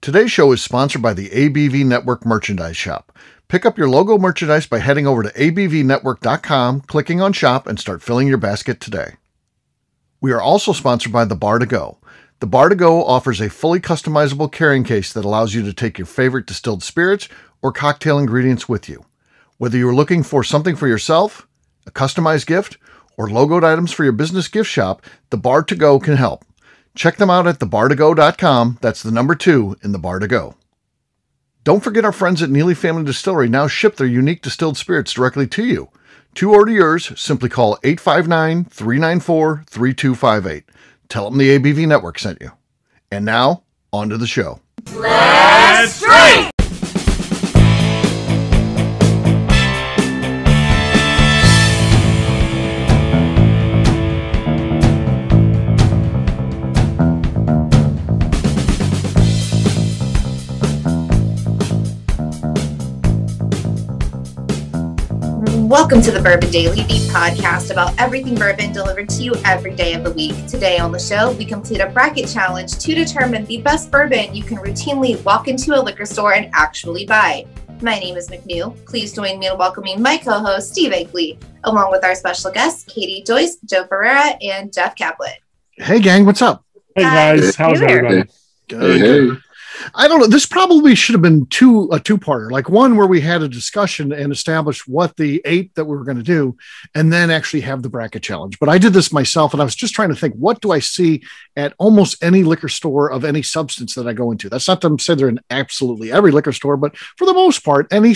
Today's show is sponsored by the ABV Network Merchandise Shop. Pick up your logo merchandise by heading over to abvnetwork.com, clicking on Shop, and start filling your basket today. We are also sponsored by the Bar to Go. The Bar to Go offers a fully customizable carrying case that allows you to take your favorite distilled spirits or cocktail ingredients with you. Whether you're looking for something for yourself, a customized gift, or logoed items for your business gift shop, the Bar to Go can help. Check them out at thebar2go.com. That's the number 2 in the Bar to Go. Don't forget our friends at Neely Family Distillery now ship their unique distilled spirits directly to you. To order yours, simply call 859-394-3258. Tell them the ABV Network sent you. And now, on to the show. Let's drink! Welcome to the Bourbon Daily, the podcast about everything bourbon delivered to you every day of the week. Today on the show, we complete a bracket challenge to determine the best bourbon you can routinely walk into a liquor store and actually buy. My name is McNew. Please join me in welcoming my co-host, Steve Akeley, along with our special guests, Katie Joyce, Joe Ferreira, and Jeff Kaplan. Hey, gang, what's up? Hey, guys. How's everybody? Good. I don't know. This probably should have been a two-parter, like one where we had a discussion and established what the 8 that we were going to do, and then actually have the bracket challenge. But I did this myself, and I was just trying to think, what do I see at almost any liquor store of any substance that I go into? That's not to say they're in absolutely every liquor store, but for the most part, any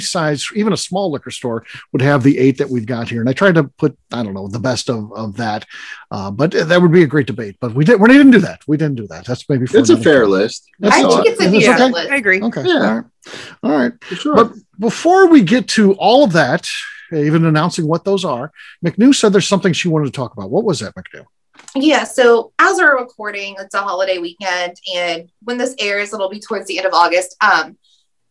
size, even a small liquor store would have the 8 that we've got here. And I tried to put, I don't know, the best of that. But that would be a great debate. But we didn't do that. We didn't do that. That's maybe it's a fair list. I think it's a decent okay? list. I agree. Okay. Yeah. All right. Sure. But before we get to all of that, even announcing what those are, McNew said there's something she wanted to talk about. What was that, McNew? Yeah, so as we're recording, it's a holiday weekend, and when this airs, it'll be towards the end of August.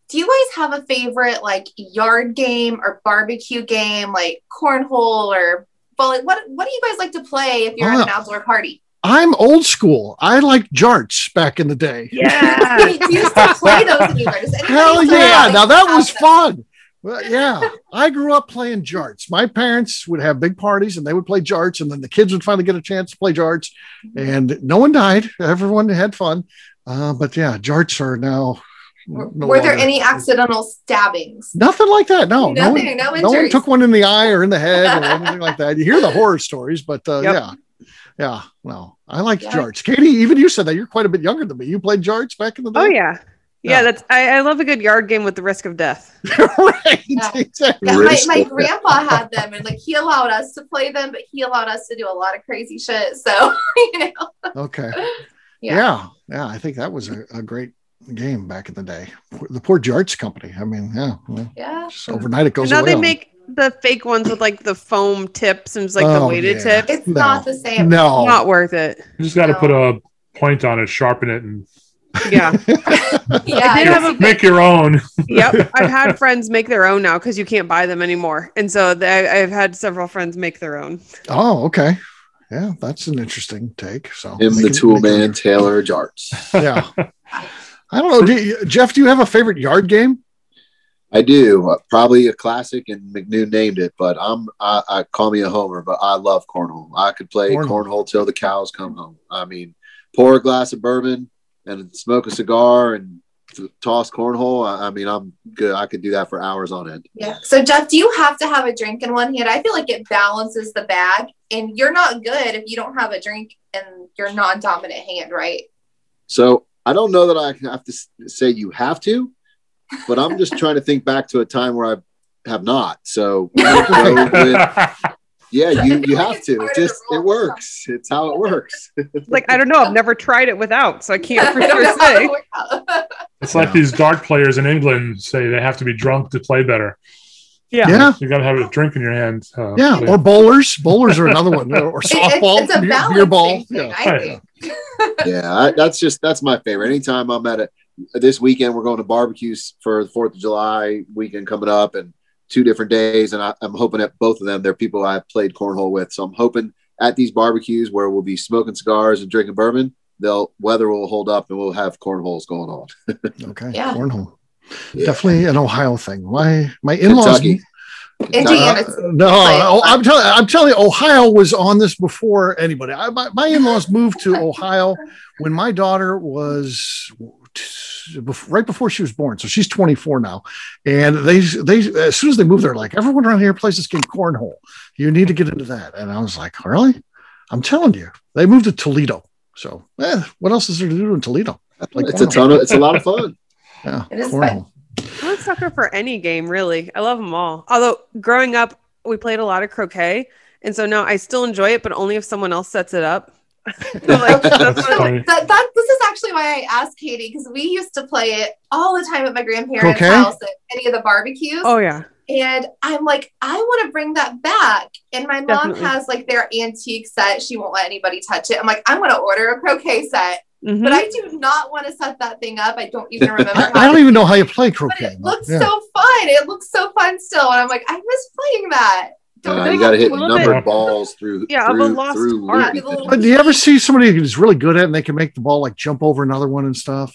Do you guys have a favorite, like, yard game or barbecue game, like cornhole or bowling? What do you guys like to play if you're at an outdoor party? I'm old school. I liked jarts back in the day. Yeah. Do you still play those anymore? Hell yeah. Now that was fun. Well, yeah. I grew up playing jarts. My parents would have big parties and they would play jarts, and then the kids would finally get a chance to play jarts, and no one died. Everyone had fun. But yeah, jarts are now. Were there any accidental stabbings? Nothing like that. No, no one took one in the eye or in the head or anything like that. You hear the horror stories, but yeah. Well, I liked jarts. Katie, even you said that. You're quite a bit younger than me. You played jarts back in the day? Oh, yeah. Yeah, that's I love a good yard game with the risk of death. Right, yeah. Exactly. Yeah, my grandpa had them, and like he allowed us to play them, but he allowed us to do a lot of crazy shit. So, Okay. Yeah. I think that was a great game back in the day. The poor jarts company. I mean, just overnight it goes now away. They make the fake ones with like the foam tips and like the weighted tips. It's not the same. No, not worth it. You just got to put a point on it, sharpen it, and make your own. Yep, I've had friends make their own now because you can't buy them anymore, and so I've had several friends make their own. Oh, okay. Yeah, that's an interesting take. So the tool man, Taylor jarts. Yeah. I don't know. Jeff, do you have a favorite yard game? I do. Probably a classic, and McNew named it, but I call me a homer, but I love cornhole. I could play cornhole till the cows come home. I mean, pour a glass of bourbon and smoke a cigar and toss cornhole. I mean, I'm good. I could do that for hours on end. Yeah. So, Jeff, do you have to have a drink in one hand? I feel like it balances the bag, and you're not good if you don't have a drink in your non-dominant hand, right? So I don't know that I have to say you have to, but I'm just trying to think back to a time where I have not. So you have to. It works. It's how it works. Like, I don't know. I've never tried it without, so I can't for sure say. It's like these dart players in England say they have to be drunk to play better. Yeah. You got to have a drink in your hand. Or bowlers. Bowlers are another one. Or softball, it's a beer ball. Thing, I think. That's my favorite. Anytime I'm at this weekend, we're going to barbecues for the 4th of July weekend coming up, and 2 different days. And I'm hoping at both of them, they're people I've played cornhole with. So I'm hoping at these barbecues where we'll be smoking cigars and drinking bourbon, weather will hold up and we'll have cornholes going on. Okay. Yeah. Cornhole. Yeah. Definitely an Ohio thing. My in-laws. Kentucky. Indiana. I'm telling you, Ohio was on this before anybody. My in-laws moved to Ohio when my daughter was right before she was born. So she's 24 now. And they as soon as they moved there, like, everyone around here plays this game cornhole. You need to get into that. And I was like, really? I'm telling you, they moved to Toledo. So what else is there to do in Toledo? Like, it's a lot of fun. Yeah. It is cornhole. I'm a sucker for any game, really. I love them all. Although growing up, we played a lot of croquet. And so now I still enjoy it, but only if someone else sets it up. Like, That's funny. This is actually why I asked Katie, because we used to play it all the time at my grandparents' Croquet? house at any of the barbecues. Oh, yeah. And I'm like, I want to bring that back. And my mom Definitely. has like their antique set. She won't let anybody touch it. I'm like, I'm going to order a croquet set. Mhm. But I do not want to set that thing up. I don't even remember. I don't even know how you play But croquet. it looks Yeah. so fun. It looks so fun still. And I'm like, I miss playing that. You got to hit a little numbered bit- balls through. Yeah, of a lost through art. loopy But do you ever see somebody who's really good at it and they can make the ball like jump over another one and stuff?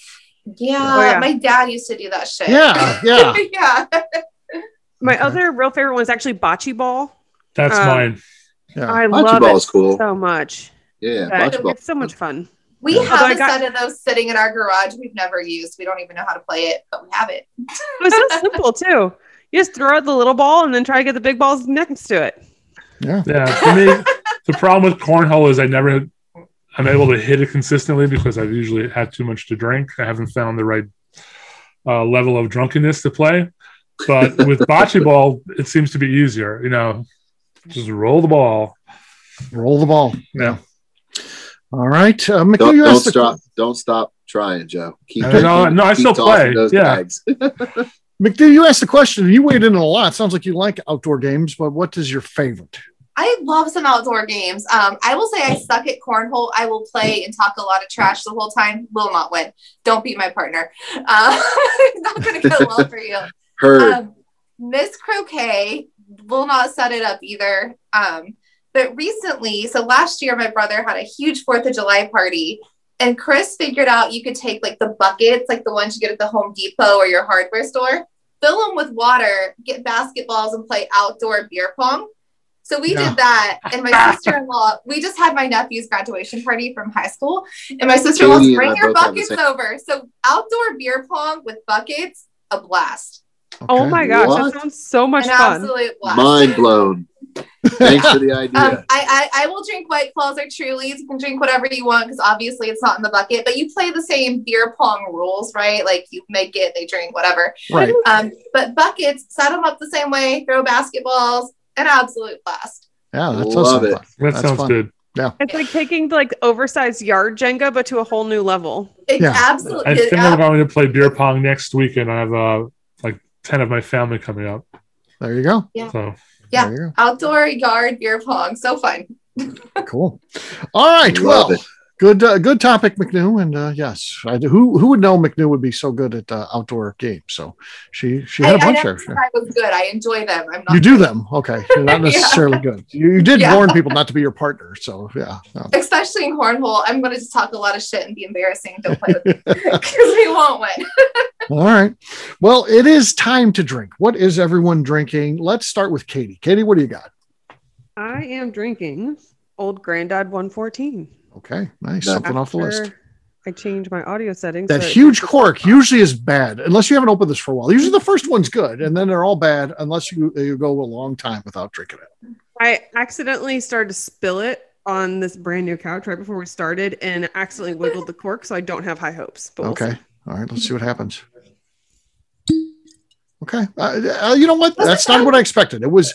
Yeah, Oh, yeah. my dad used to do that shit. Yeah. Yeah. My Okay. other real favorite one is actually bocce ball. That's mine. Yeah. I Bocce love ball it is cool. so much. Yeah, That- bocce ball. it's so much fun. We Yeah. have Although I a set of those sitting in our garage we've never used. We don't even know how to play it, but we have it. It was so simple, too. You just throw out the little ball and then try to get the big balls next to it. Yeah. Yeah, for me, the problem with cornhole is I'm able to hit it consistently because I've usually had too much to drink. I haven't found the right level of drunkenness to play. But with bocce ball, it seems to be easier. Just roll the ball. Roll the ball. Yeah. All right. McNew, you asked Don't stop trying, Joe. Keep No, drinking, I keep still tossing play. those Yeah. bags. McNew, you asked the question and you weighed in a lot. Sounds like you like outdoor games, but what is your favorite? I love some outdoor games. I will say I suck at cornhole. I will play and talk a lot of trash the whole time. Will not win. Don't beat my partner. Not going to go well for you. Heard. Miss Croquet will not set it up either. But recently, so last year, my brother had a huge 4th of July party, and Chris figured out you could take like the buckets, like the ones you get at the Home Depot or your hardware store, fill them with water, get basketballs, and play outdoor beer pong. So we did that. And my sister-in-law, we just had my nephew's graduation party from high school. And my sister-in-law, Katie and bring I your both have the buckets same- over. So outdoor beer pong with buckets, a blast. Oh Okay. my gosh, What? that sounds so much An fun. absolute blast. Mind blown. Thanks for the idea. I will drink White Claws or Trulies. You can drink whatever you want because obviously it's not in the bucket, but you play the same beer pong rules, right? Like you make it, they drink, whatever. Right. But buckets, set them up the same way, throw basketballs, an absolute blast. Yeah, that Love sounds it. fun. That That's sounds fun. good. It's like taking like oversized yard Jenga, but to a whole new level. It's Yeah. absolutely. I think I'm going to play beer pong next weekend. I have like 10 of my family coming up. There you go. So Yeah. There you Outdoor yard beer pong, so fun. go. Cool. All right. Love Well, it. good topic, McNew. And yes, who would know McNew would be so good at outdoor games? So she had a bunch I there. never said I was good. I enjoy them. I'm not. You do them. Okay. You're not necessarily good. You did Yeah. warn people not to be your partner. So yeah. Especially in cornhole, I'm going to just talk a lot of shit and be embarrassing. Don't play with me because we won't win. All right. Well, it is time to drink. What is everyone drinking? Let's start with Katie. Katie, what do you got? I am drinking Old Grandad 114. Okay. Nice. Something off the list. After I changed my audio settings. That so it huge takes- cork usually is bad unless you haven't opened this for a while. Usually the first one's good, and then they're all bad unless you go a long time without drinking it. I accidentally started to spill it on this brand new couch right before we started and accidentally wiggled the cork, so I don't have high hopes. But we'll Okay. see. All right. Let's see what happens. Okay. You know what? That's not what I expected. It was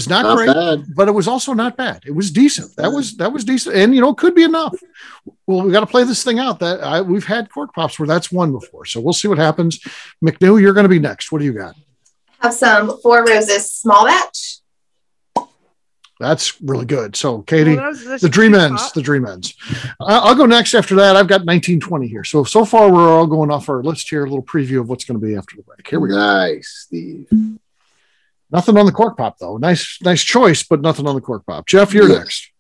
not Not great, bad. but it was also not bad. It was decent. That was decent, and could be enough. Well, we got to play this thing out. We've had cork pops where that's won before, so we'll see what happens. McNew, you're going to be next. What do you got? Have some Four Roses small batch. That's really good. So, Katie, Well, that's the dream huge ends. pop. The dream ends. I'll go next after that. I've got 1920 here. So far, we're all going off our list here. A little preview of what's going to be after the break. Here we go. Nice, Steve. Nothing on the cork pop, though. Nice choice, but nothing on the cork pop. Jeff, you're Yeah. next.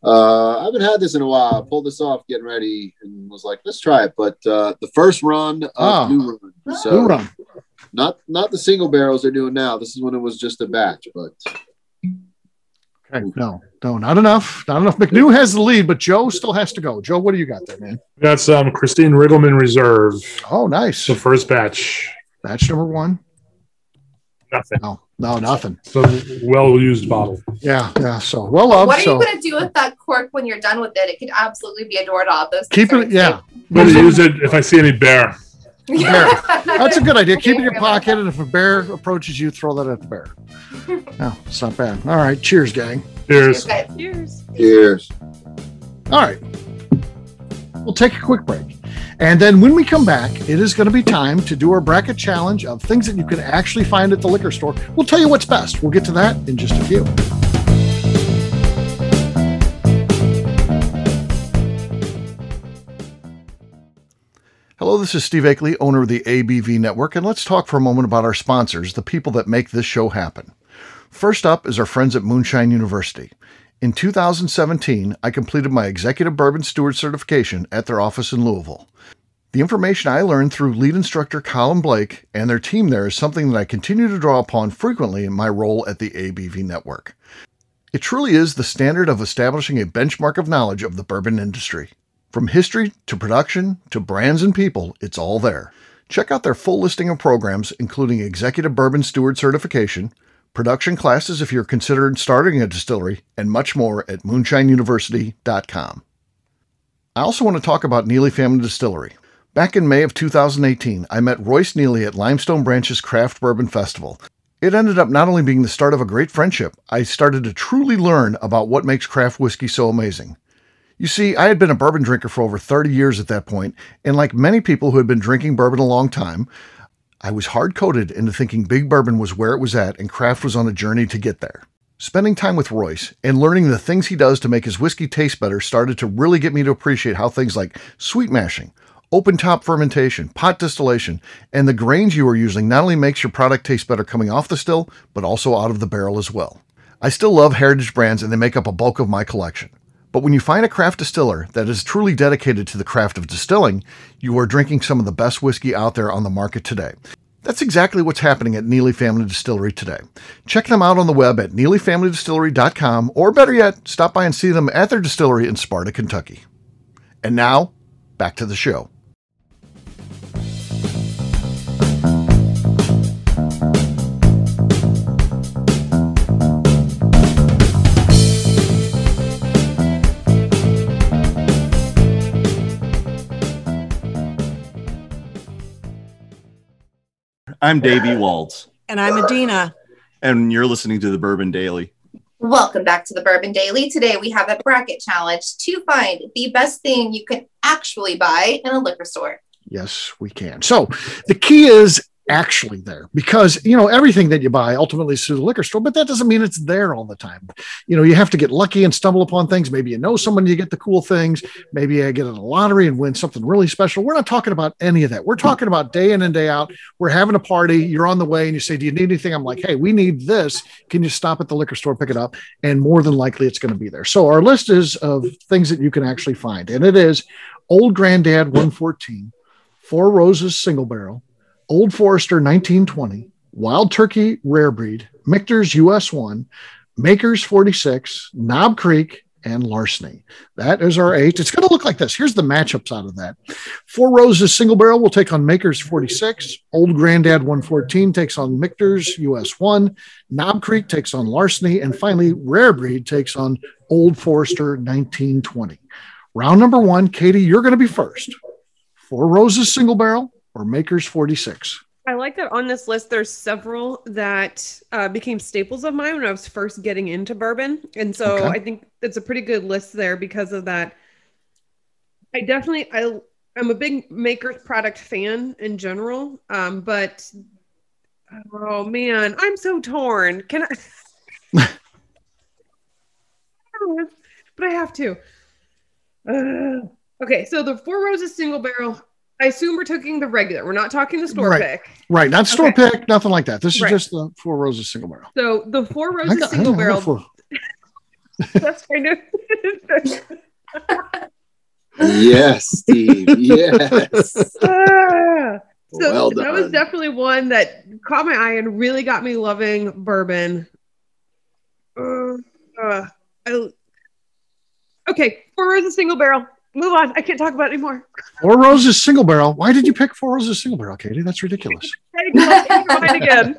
I haven't had this in a while. I pulled this off getting ready and was like, let's try it. But the first run of Blue Run. So Blue Run. Not the single barrels they're doing now. This is when it was just a batch, but okay. No, not enough. Not enough. McNew has the lead, but Joe still has to go. Joe, what do you got there, man? We got some Christine Riggleman Reserve. Oh, nice. The first batch. Batch number 1. Nothing. No, nothing. So well-used bottle. Yeah. So well loved. What are you going to do with that cork when you're done with it? It could absolutely be a doorknob. Those keep it. Yeah. I'm going to use it if I see any bear. Bear. That's a good idea. Keep it in your pocket, and if a bear approaches you, throw that at the bear. No, it's not bad. All right. Cheers, gang. Cheers. Cheers. All right. We'll take a quick break. And then when we come back, it is going to be time to do our bracket challenge of things that you can actually find at the liquor store. We'll tell you what's best. We'll get to that in just a few. Hello, this is Steve Akeley, owner of the ABV Network, and let's talk for a moment about our sponsors, the people that make this show happen. First up is our friends at Moonshine University. In 2017, I completed my Executive Bourbon Steward certification at their office in Louisville. The information I learned through lead instructor Colin Blake and their team there is something that I continue to draw upon frequently in my role at the ABV Network. It truly is the standard of establishing a benchmark of knowledge of the bourbon industry. From history to production to brands and people, it's all there. Check out their full listing of programs, including Executive Bourbon Steward certification, production classes if you're considering starting a distillery, and much more at moonshineuniversity.com. I also want to talk about Neely Family Distillery. Back in May of 2018, I met Royce Neely at Limestone Branch's Craft Bourbon Festival. It ended up not only being the start of a great friendship, I started to truly learn about what makes craft whiskey so amazing. You see, I had been a bourbon drinker for over 30 years at that point, and like many people who had been drinking bourbon a long time, I was hard-coded into thinking big bourbon was where it was at and craft was on a journey to get there. Spending time with Royce and learning the things he does to make his whiskey taste better started to really get me to appreciate how things like sweet mashing, open top fermentation, pot distillation, and the grains you are using not only makes your product taste better coming off the still, but also out of the barrel as well. I still love heritage brands and they make up a bulk of my collection. But when you find a craft distiller that is truly dedicated to the craft of distilling, you are drinking some of the best whiskey out there on the market today. That's exactly what's happening at Neely Family Distillery today. Check them out on the web at neelyfamilydistillery.com, or better yet, stop by and see them at their distillery in Sparta, Kentucky. And now, back to the show. I'm Davey Waltz. And I'm Adina. And you're listening to the Bourbon Daily. Welcome back to the Bourbon Daily. Today we have a bracket challenge to find the best thing you can actually buy in a liquor store. Yes, we can. So the key is actually there, because, everything that you buy ultimately is through the liquor store, but that doesn't mean it's there all the time. You have to get lucky and stumble upon things. Maybe someone, you get the cool things. Maybe I get in a lottery and win something really special. We're not talking about any of that. We're talking about day in and day out. We're having a party. You're on the way and you say, do you need anything? I'm like, hey, we need this. Can you stop at the liquor store, pick it up? And more than likely it's going to be there. So our list is of things that you can actually find. And it is Old Granddad 114, Four Roses Single Barrel, Old Forester 1920, Wild Turkey Rare Breed, Michter's US 1, Maker's 46, Knob Creek, and Larceny. That is our 8. It's going to look like this. Here's the matchups out of that. Four Roses Single Barrel will take on Maker's 46. Old Granddad 114 takes on Michter's US 1. Knob Creek takes on Larceny. And finally, Rare Breed takes on Old Forester 1920. Round number 1, Katie, you're going to be first. Four Roses Single Barrel or Maker's 46? I like that on this list, there's several that became staples of mine when I was first getting into bourbon. And so okay. I think it's a pretty good list there because of that. I'm a big Maker's product fan in general. But, oh man, I'm so torn. Can I? But I have to. Okay, so the Four Roses Single Barrel, I assume we're taking the regular. We're not talking the store pick. Right. Not store pick, nothing like that. This is just the Four Roses Single Barrel. So the Four Roses Single Barrel. That's kind of. Yes, Steve. Yes. So Well that was done. definitely one that caught my eye and really got me loving bourbon. Okay, Four Roses single barrel. Move on. I can't talk about it anymore. Four Roses single barrel. Why did you pick Four Roses single barrel, Katie? That's ridiculous. Again.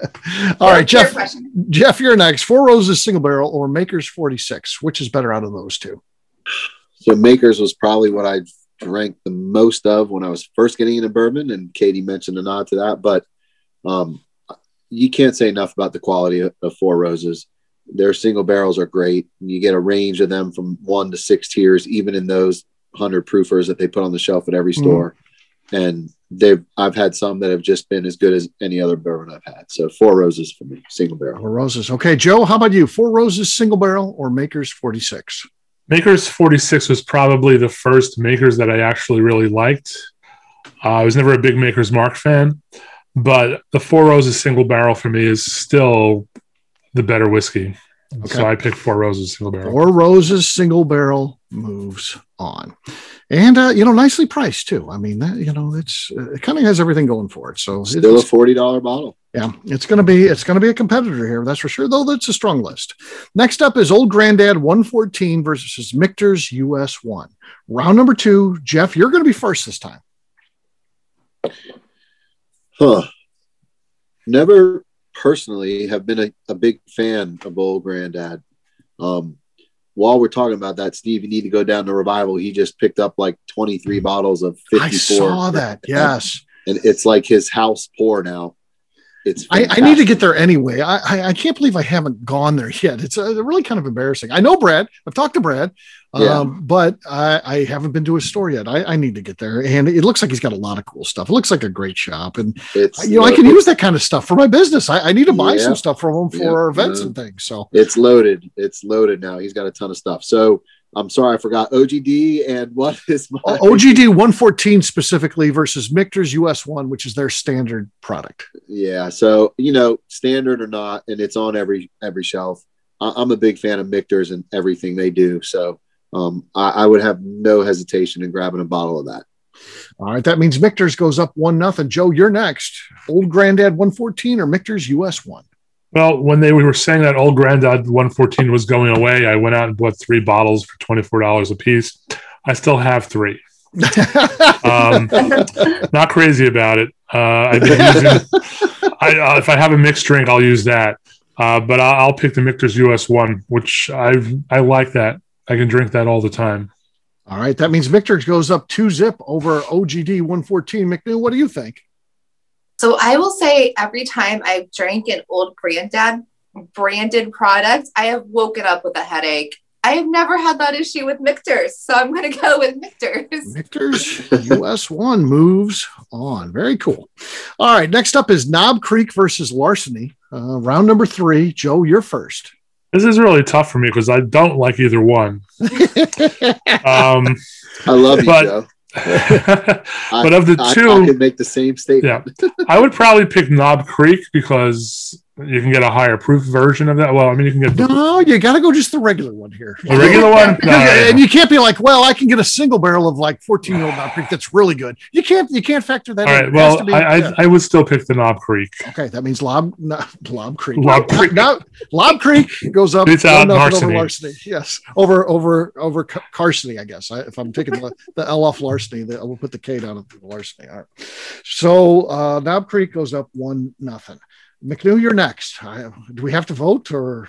All right, Fair Jeff. question. Jeff, you're next. Four Roses single barrel or Maker's 46. Which is better out of those two? So Makers was probably what I drank the most of when I was first getting into bourbon, and Katie mentioned a nod to that. But you can't say enough about the quality of Four Roses. Their single barrels are great. You get a range of them from 1 to 6 tiers, even in those 100 proofers that they put on the shelf at every store. And I've had some that have just been as good as any other bourbon I've had. So Four Roses for me, single barrel. Four Roses. Okay, Joe, how about you? Four Roses single barrel or Maker's 46? Maker's 46 was probably the first Maker's that I actually really liked. I was never a big Maker's Mark fan, but the Four Roses single barrel for me is still the better whiskey. Okay. So I picked Four Roses single barrel. Four Roses single barrel moves on. And, nicely priced too. I mean, it kind of has everything going for it. So still a $40 bottle. Yeah, it's going to be a competitor here. That's for sure, though. That's a strong list. Next up is Old Grandad 114 versus Michter's US 1. Round number 2. Jeff, you're going to be first this time. Never personally have been a big fan of Old Grandad. While we're talking about that, Steve, you need to go down to Revival. He just picked up like 23 bottles of 54. I saw that. Yes. And it's like his house pour now. I need to get there anyway. I can't believe I haven't gone there yet. It's really kind of embarrassing. I know Brad. I've talked to Brad, but I haven't been to his store yet. I need to get there. And it looks like he's got a lot of cool stuff. It looks like a great shop. And, I can use that kind of stuff for my business. I need to buy some stuff from him for our events and things. So it's loaded. It's loaded now. He's got a ton of stuff. So I'm sorry, I forgot OGD and what is my OGD 114 specifically versus Michter's US 1, which is their standard product. Yeah. So, standard or not, and it's on every shelf. I'm a big fan of Michter's and everything they do. So I would have no hesitation in grabbing a bottle of that. All right. That means Michter's goes up 1-0. Joe, you're next. Old Grandad 114 or Michter's US 1? Well, when we were saying that Old Grandad 114 was going away, I went out and bought 3 bottles for $24 a piece. I still have 3. Not crazy about it. I've been using. If I have a mixed drink, I'll use that. But I'll pick the Michter's US 1, which I like that. I can drink that all the time. All right, that means Michter's goes up 2-0 over OGD 114. McNew, what do you think? So I will say every time I've drank an Old Grandad branded product, I have woken up with a headache. I have never had that issue with Michter's, so I'm going to go with Michter's. Michter's US 1 moves on. Very cool. All right, next up is Knob Creek versus Larceny. Round number 3. Joe, you're first. This is really tough for me because I don't like either one. I love you, Joe. But of the two, I could make the same statement. Yeah, I would probably pick Knob Creek because you can get a higher proof version of that. Well, I mean, you can get you got to go just the regular one here. The regular one, and you can't be like, well, I can get a single barrel of like 14-year-old Knob Creek that's really good. You can't factor that. All right, well, I would still pick the Knob Creek. Okay, that means Lob Creek. Lob Creek. Lob Creek goes up. It's out over Larceny. Yes, over Carceny, I guess. If I'm taking the L off Larceny, I will put the K down at Larceny. All right. So Knob Creek goes up 1-0. McNew, you're next. Do we have to vote or?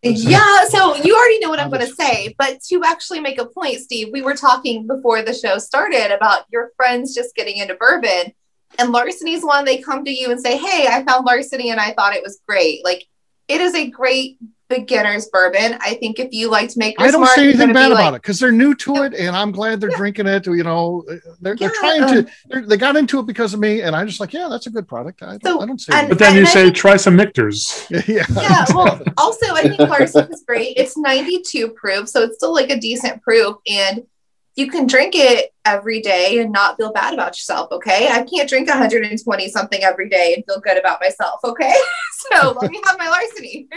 Yeah, so you already know what I'm going to say, but to actually make a point, Steve, we were talking before the show started about your friends just getting into bourbon, and Larceny's one, they come to you and say, hey, I found Larceny and I thought it was great. Like, it is a great beginner's bourbon. I think if you liked Maker's I don't Mark, say anything bad about it because they're new to it, and I'm glad they're drinking it. They're trying to. They got into it because of me, and I'm just like, yeah, that's a good product. I don't say. But then you say try some Michter's. Yeah. Well, also I think Larceny is great. It's 92 proof, so it's still like a decent proof, and you can drink it every day and not feel bad about yourself. Okay, I can't drink 120 something every day and feel good about myself. Okay, so let me have my Larceny.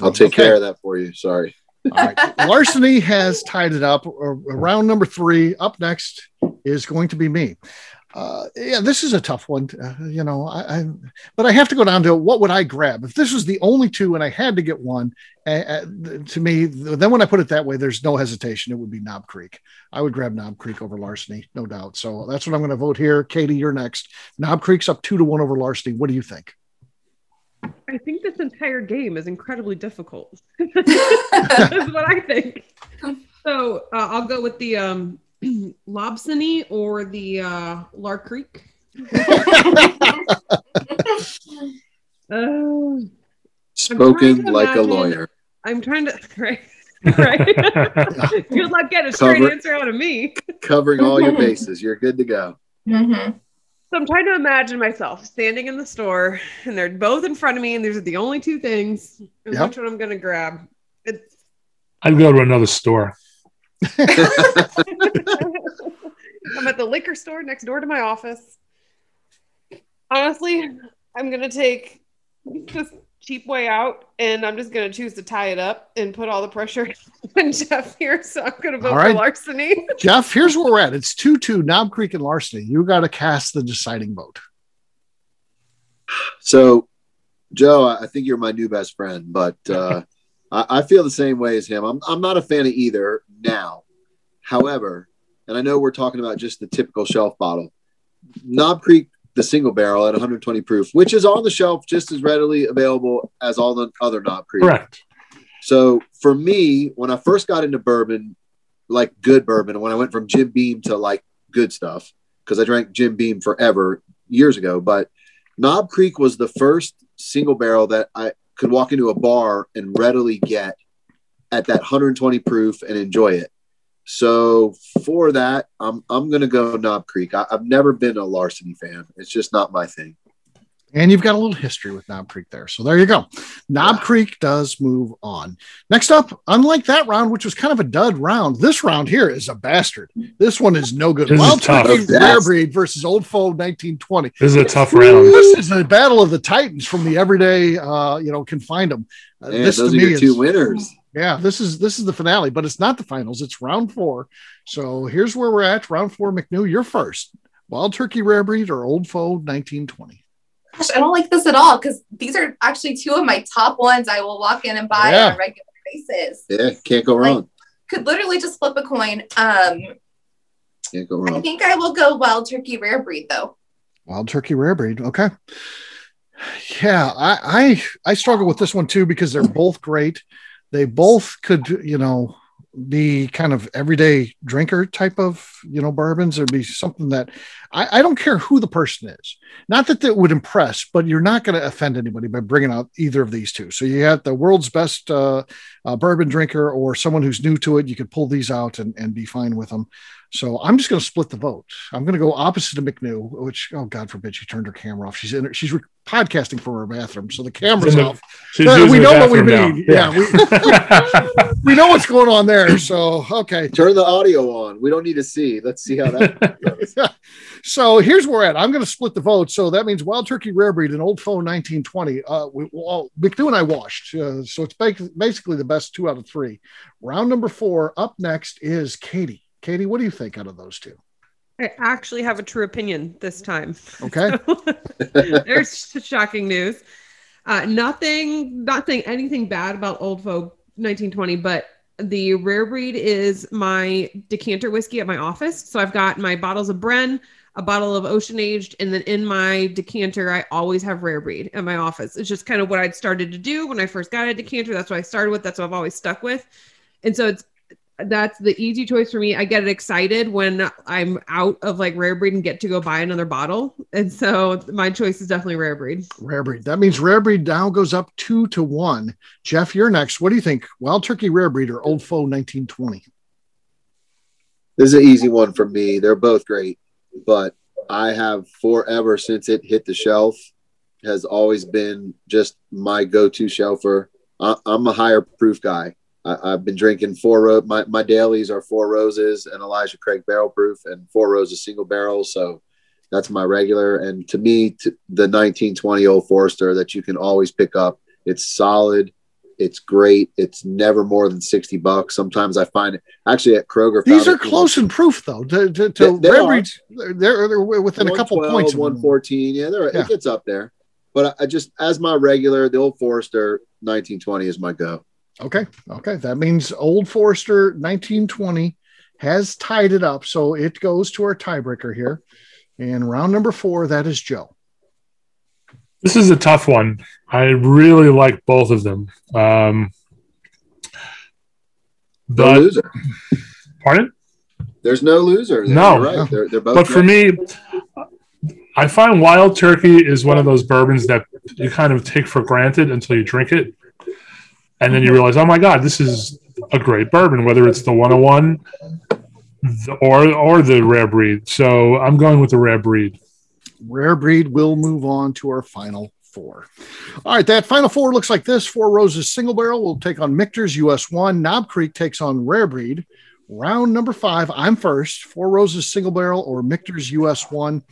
I'll take care of that for you. Sorry. All right. Larceny has tied it up. Round number 3. Up next is going to be me. Yeah, this is a tough one. But I have to go down to what would I grab if this was the only 2 and I had to get one. To me, then when I put it that way, there's no hesitation. It would be Knob Creek. I would grab Knob Creek over Larceny, no doubt. So that's what I'm going to vote here. Katie, you're next. Knob Creek's up 2-1 over Larceny. What do you think? I think this entire game is incredibly difficult. That's what I think. So I'll go with the Lobsony or the Lar Creek. Spoken like a lawyer. I'm trying to right. Good luck getting a straight answer out of me. Covering all your bases. You're good to go. Mm-hmm. So I'm trying to imagine myself standing in the store and they're both in front of me and these are the only 2 things. And which one I'm going to grab? I'd go to another store. I'm at the liquor store next door to my office. Honestly, I'm going to take this cheap way out and I'm just going to choose to tie it up and put all the pressure on Jeff here. So I'm going to vote for Larceny. Jeff, here's where we're at. It's 2-2, Knob Creek and Larceny. You got to cast the deciding vote. So, Joe, I think you're my new best friend, but I feel the same way as him. I'm not a fan of either now. However, and I know we're talking about just the typical shelf bottle, Knob Creek, the single barrel at 120 proof, which is on the shelf just as readily available as all the other Knob Creek. Correct. So for me, when I first got into bourbon, like good bourbon, when I went from Jim Beam to like good stuff, because I drank Jim Beam forever years ago, but Knob Creek was the first single barrel that I could walk into a bar and readily get at that 120 proof and enjoy it. So for that, I'm going to go Knob Creek. I've never been a Larceny fan. It's just not my thing. And you've got a little history with Knob Creek there. So there you go. Knob Creek does move on. Next up, unlike that round, which was kind of a dud round, this round here is a bastard. This one is no good. Wild Turkey Rare Breed versus Old Foe 1920. This is a tough round. This is a battle of the Titans from the everyday, can find them. This those to me are your 2 winners. Yeah, this is the finale, but it's not the finals. It's round 4. So here's where we're at. Round 4, McNew, you're first. Wild Turkey Rare Breed or Old Foe 1920? Gosh, I don't like this at all because these are actually 2 of my top ones I will walk in and buy on a regular basis. Yeah, can't go wrong. Like, could literally just flip a coin. Can't go wrong. I think I will go Wild Turkey Rare Breed though. Wild Turkey Rare Breed. Okay. Yeah, I struggle with this one too because they're both great. They both could, be kind of everyday drinker type of, bourbons. There'd be something that I don't care who the person is. Not that would impress, but you're not going to offend anybody by bringing out either of these 2. So you have the world's best bourbon drinker or someone who's new to it. You could pull these out and be fine with them. So I'm just going to split the vote. I'm going to go opposite of McNew, which, oh, God forbid, she turned her camera off. She's podcasting from her bathroom, so the camera's off. We know what we mean. Yeah, we know what's going on there. So, okay. Turn the audio on. We don't need to see. Let's see how that goes. So here's where we're at. I'm going to split the vote. So that means Wild Turkey Rare Breed and Old Foe 1920. McNew and I washed. So it's basically the best 2 out of 3. Round number 4, up next is Katie. Katie, what do you think out of those 2? I actually have a true opinion this time. Okay. So, there's shocking news. Not saying anything bad about Old Foe 1920, but the Rare Breed is my decanter whiskey at my office. So I've got my bottles of Bren, a bottle of Ocean Aged, and then in my decanter, I always have Rare Breed at my office. It's just kind of what I'd started to do when I first got a decanter. That's what I started with. That's what I've always stuck with. And so that's the easy choice for me. I get excited when I'm out of like Rare Breed and get to go buy another bottle. And so my choice is definitely Rare Breed. Rare Breed. That means Rare Breed now goes up 2-1. Jeff, you're next. What do you think? Wild Turkey Rare Breed or Old Foe 1920? This is an easy one for me. They're both great, but I have forever since it hit the shelf has always been just my go-to shelfer. I'm a higher proof guy. I've been drinking my dailies are 4 Roses and Elijah Craig barrel proof and 4 Roses single barrel. So that's my regular. And to me, the 1920 Old Forester that you can always pick up, it's solid. It's great. It's never more than $60. Sometimes I find it actually at Kroger. These are close in proof, though. To rare breeds, they're within a couple points. 114. Yeah, it gets up there. But I just, as my regular, the Old Forester 1920 is my go. Okay. That means Old Forester 1920 has tied it up. So it goes to our tiebreaker here. And round number 4, that is Joe. This is a tough one. I really like both of them. No loser. Pardon? There's no loser. No. You're right. They're both. But for me, I find Wild Turkey is one of those bourbons that you kind of take for granted until you drink it. And then you realize, oh my God, this is a great bourbon, whether it's the 101 or the rare breed. So I'm going with the rare breed. Rare breed will move on to our final 4. All right, that final 4 looks like this. Four Roses Single Barrel will take on Michter's US 1. Knob Creek takes on Rare Breed. Round number 5, I'm first. Four Roses Single Barrel or Michter's US 1.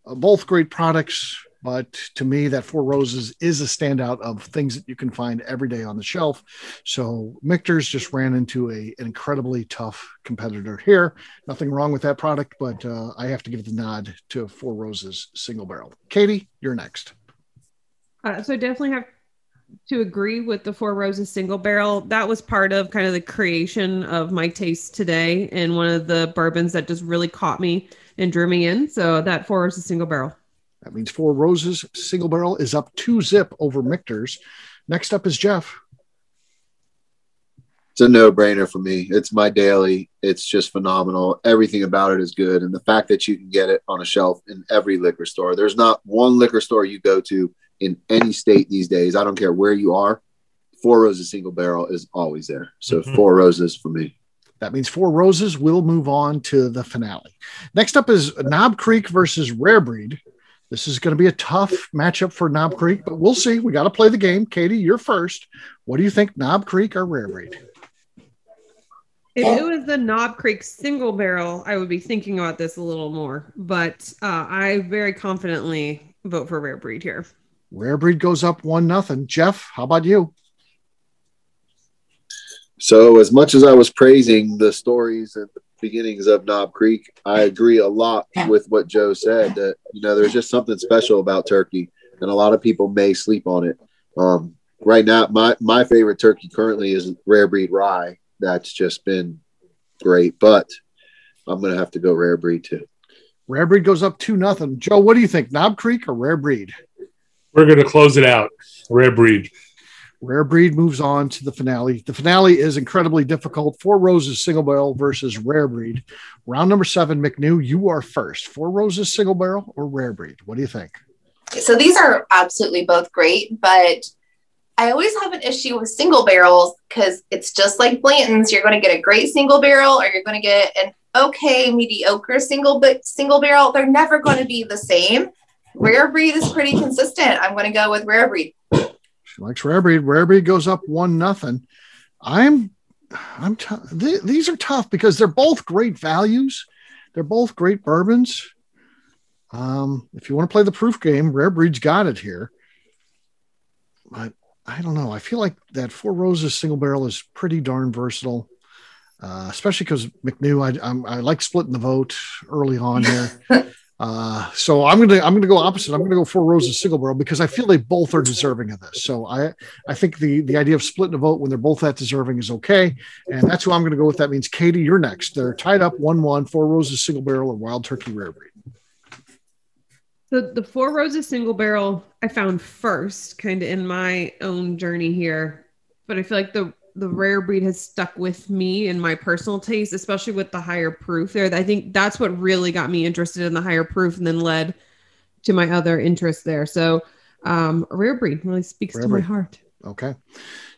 Both great products, but to me, that Four Roses is a standout of things that you can find every day on the shelf. So Michter's just ran into an incredibly tough competitor here. Nothing wrong with that product, but I have to give the nod to Four Roses Single Barrel. Katie, you're next. So I definitely have to agree with the Four Roses Single Barrel. That was part of kind of the creation of my taste today, and one of the bourbons that just really caught me and drew me in. So that Four Roses Single Barrel. That means Four Roses Single Barrel is up 2-zip over Michter's. Next up is Jeff. It's a no-brainer for me. It's my daily. It's just phenomenal. Everything about it is good. And the fact that you can get it on a shelf in every liquor store. There's not one liquor store you go to in any state these days. I don't care where you are. Four Roses Single Barrel is always there. So Four Roses for me. That means Four Roses will move on to the finale. Next up is Knob Creek versus Rare Breed. This is going to be a tough matchup for Knob Creek, but we'll see. We got to play the game. Katie, you're first. What do you think, Knob Creek or Rare Breed? If it was the Knob Creek Single Barrel, I would be thinking about this a little more, but I very confidently vote for Rare Breed here. Rare Breed goes up 1-0. Jeff, how about you? So as much as I was praising the stories and the beginnings of Knob Creek, I agree a lot with what Joe said, that, there's just something special about turkey, and a lot of people may sleep on it. Right now, my favorite turkey currently is Rare Breed Rye. That's just been great, but I'm going to have to go Rare Breed too. Rare Breed goes up 2-0. Joe, what do you think, Knob Creek or Rare Breed? We're going to close it out. Rare Breed. Rare Breed moves on to the finale. The finale is incredibly difficult. Four Roses Single Barrel versus Rare Breed. Round number 7, McNew, you are first. Four Roses Single Barrel or Rare Breed? What do you think? So these are absolutely both great, but I always have an issue with single barrels because it's just like Blanton's. You're going to get a great single barrel or you're going to get an okay, mediocre single barrel. They're never going to be the same. Rare Breed is pretty consistent. I'm going to go with Rare Breed. She likes Rare Breed. Rare Breed goes up 1-0. These are tough because they're both great values. They're both great bourbons. If you want to play the proof game, Rare Breed's got it here. But I don't know. I feel like that Four Roses Single Barrel is pretty darn versatile, especially because McNew. I like splitting the vote early on here. So I'm gonna go opposite. I'm gonna go Four Roses Single Barrel because I feel they both are deserving of this. So I think the idea of splitting a vote when they're both that deserving is okay, and that's who I'm gonna go with. That means Katie, you're next. They're tied up 1-1. Four Roses Single Barrel or Wild Turkey Rare Breed. The Four Roses Single Barrel I found first, kind of in my own journey here, but I feel like the Rare Breed has stuck with me in my personal taste, especially with the higher proof there. I think that's what really got me interested in the higher proof and then led to my other interests there. So Rare Breed really speaks to my heart. Okay.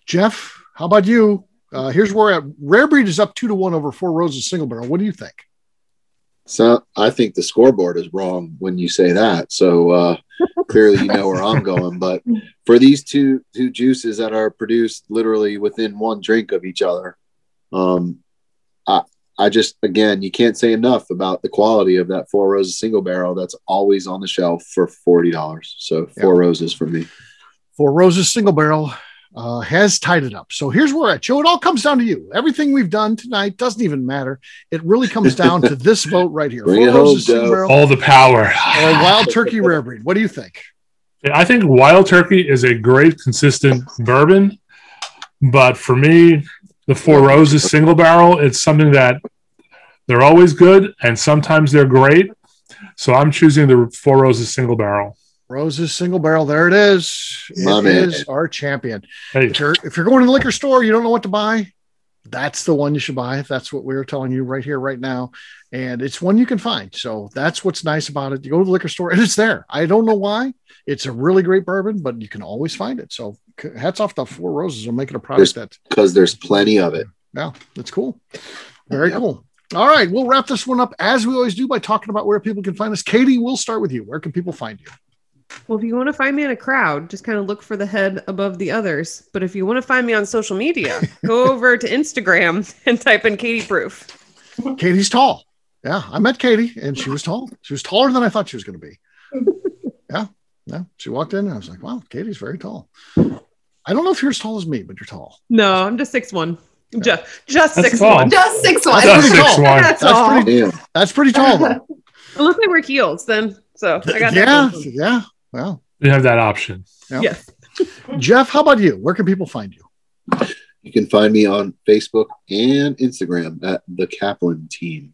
Jeff, how about you? Here's where we're at. Rare Breed is up 2-1 over Four Roses Single Barrel. What do you think? So I think the scoreboard is wrong when you say that. So clearly you know where I'm going. But for these two juices that are produced literally within one drink of each other, I just, again, you can't say enough about the quality of that Four Roses Single Barrel that's always on the shelf for $40. So Four Roses for me. Four Roses Single Barrel has tied it up. So here's where we're at. Joe, it all comes down to you. Everything we've done tonight doesn't even matter. It really comes down to this vote right here. Bring it home, Joe. All the power. Or Wild Turkey Rare Breed. What do you think? I think Wild Turkey is a great, consistent bourbon. But for me, the Four Roses single barrel, it's something that they're always good and sometimes they're great. So I'm choosing the Four Roses single barrel. Roses single barrel. There it is. It is our champion. Hey. If you're going to the liquor store, you don't know what to buy, that's the one you should buy. That's what we're telling you right here, right now. And it's one you can find. So that's what's nice about it. You go to the liquor store and it's there. I don't know why. It's a really great bourbon, but you can always find it. So hats off to Four Roses on making a product because there's plenty of it. Yeah, that's cool. Very cool. All right, we'll wrap this one up as we always do by talking about where people can find us. Katie, we'll start with you. Where can people find you? Well, if you want to find me in a crowd, just kind of look for the head above the others. But if you want to find me on social media, go over to Instagram and type in Katie Proof. Katie's tall. Yeah, I met Katie and she was tall. She was taller than I thought she was going to be. Yeah. She walked in and I was like, wow, Katie's very tall. I don't know if you're as tall as me, but you're tall. No, I'm just 6'1". Yeah. Just 6'1". Just 6'1". That's pretty tall though. Unless I wear heels, then so I got yeah. Well, you have that option. Yeah. Yes. Jeff, how about you? Where can people find you? You can find me on Facebook and Instagram at the Kaplan Team.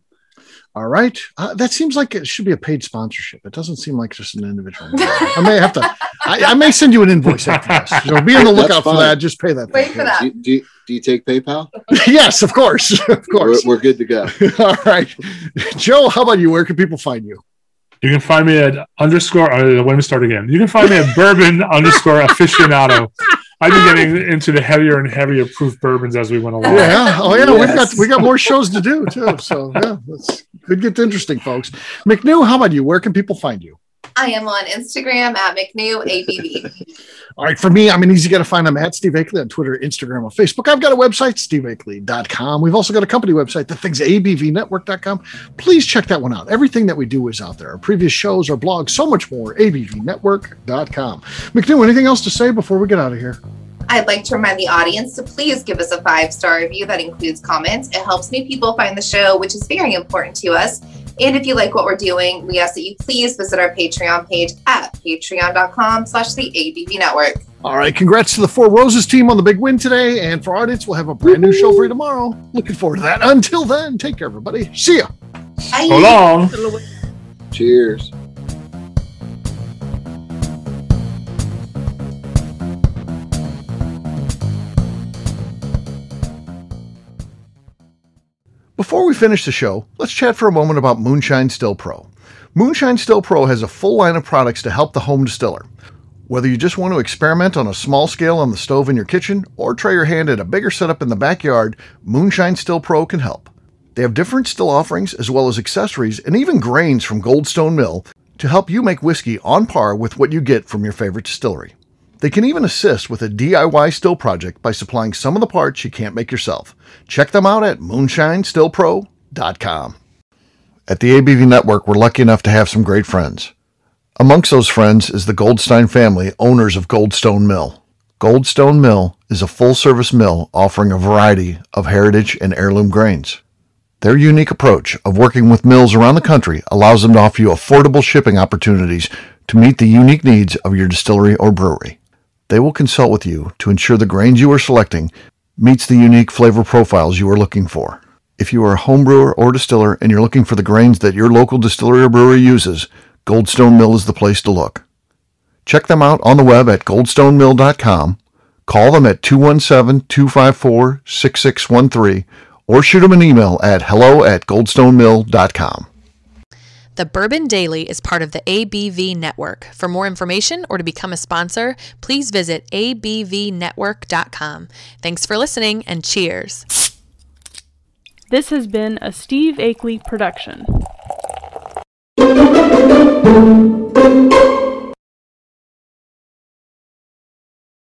All right. That seems like it should be a paid sponsorship. It doesn't seem like just an individual. I may have to. I may send you an invoice after this. So be on the lookout for that. Just pay that. Wait for that. Do you take PayPal? Yes, of course. Of course. We're good to go. All right. Joe, how about you? Where can people find you? You can find me at let me start again. You can find me at bourbon_aficionado. I've been getting into the heavier and heavier proof bourbons as we went along. Yeah. Oh, yeah. Yes. We got more shows to do, too. So, yeah, it could get interesting, folks. McNew, how about you? Where can people find you? I am on Instagram at McNew ABV. All right. For me, I'm an easy guy to find. I'm at Steve Akeley on Twitter, Instagram, and Facebook. I've got a website, steveakeley.com. We've also got a company website, thethings.abvnetwork.com. Please check that one out. Everything that we do is out there. Our previous shows, our blogs, so much more, abvnetwork.com. McNew, anything else to say before we get out of here? I'd like to remind the audience to please give us a 5-star review that includes comments. It helps new people find the show, which is very important to us. And if you like what we're doing, we ask that you please visit our Patreon page at patreon.com/theABV Network. All right. Congrats to the Four Roses team on the big win today. And for our audience, we'll have a brand new show for you tomorrow. Looking forward to that. Until then, take care, everybody. See ya. Bye. So long. Cheers. Before we finish the show, let's chat for a moment about Moonshine Still Pro. Moonshine Still Pro has a full line of products to help the home distiller. Whether you just want to experiment on a small scale on the stove in your kitchen or try your hand at a bigger setup in the backyard, Moonshine Still Pro can help. They have different still offerings as well as accessories and even grains from Goldstone Mill to help you make whiskey on par with what you get from your favorite distillery. They can even assist with a DIY still project by supplying some of the parts you can't make yourself. Check them out at moonshinestillpro.com. At the ABV Network, we're lucky enough to have some great friends. Amongst those friends is the Goldstein family, owners of Goldstone Mill. Goldstone Mill is a full-service mill offering a variety of heritage and heirloom grains. Their unique approach of working with mills around the country allows them to offer you affordable shipping opportunities to meet the unique needs of your distillery or brewery. They will consult with you to ensure the grains you are selecting meets the unique flavor profiles you are looking for. If you are a home brewer or distiller and you're looking for the grains that your local distillery or brewery uses, Goldstone Mill is the place to look. Check them out on the web at goldstonemill.com, call them at 217-254-6613, or shoot them an email at hello@goldstonemill.com. The Bourbon Daily is part of the ABV Network. For more information or to become a sponsor, please visit abvnetwork.com. Thanks for listening and cheers. This has been a Steve Akeley production.